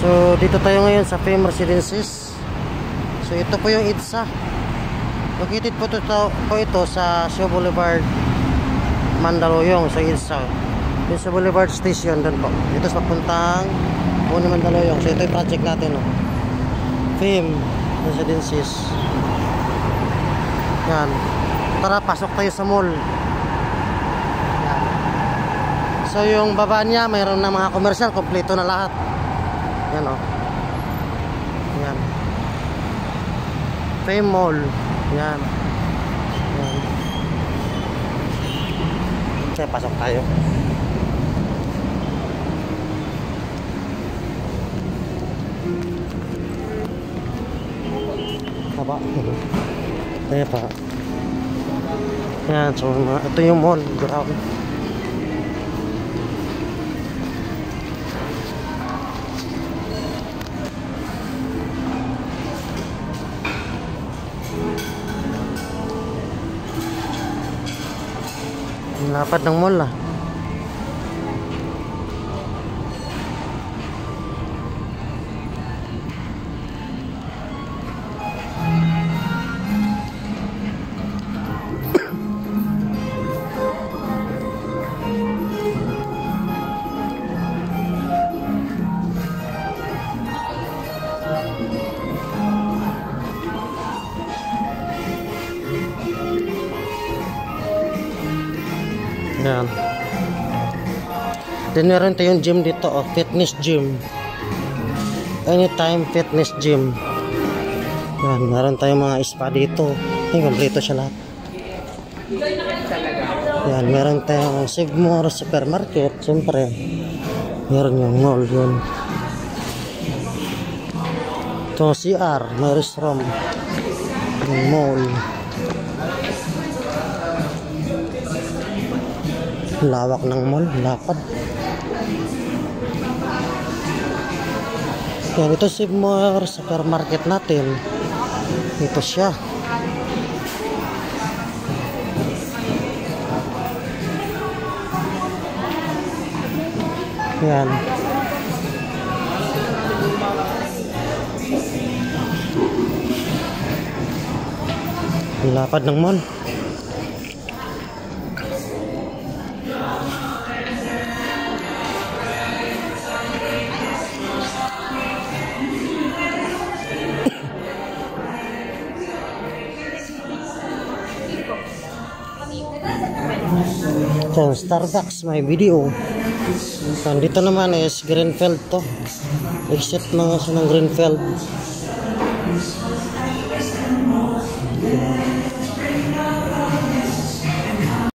So dito tayo ngayon sa Fame Residences. So ito po yung EDSA. Located po ito sa Shaw Boulevard, Mandaluyong. So EDSA yung sa Boulevard Station doon po. Ito sa papuntang Muni Mandaluyong. So ito yung project natin, no? Fame Residences. Yan. Tara, pasok tayo sa mall. Yan. So yung baba niya mayroon na mga commercial, kompleto na lahat. Yan, oh. Yan. Fame Mall. Yan. Yan. Kaya pasok tayo. Apa? Kaya pa. Yan, so ito yung mall. Grabe. Lapad ng mall, ah. Yan. Then meron tayong gym dito, oh, fitness gym. Anytime fitness gym. Yan, meron tayong mga spa dito. Ay, kompleto siya lahat. Yan, meron tayong Save More supermarket. Siyempre, meron yung mall yun. Ito CR, may restaurant. Yung mall. Lawak ng mall, lapad. Yan, ito Save More supermarket natin. Ito siya. Yan. Lapad ng mall. So, Starbucks may video. Dito naman is Greenfield to. Exit na nga siya ng Greenfield.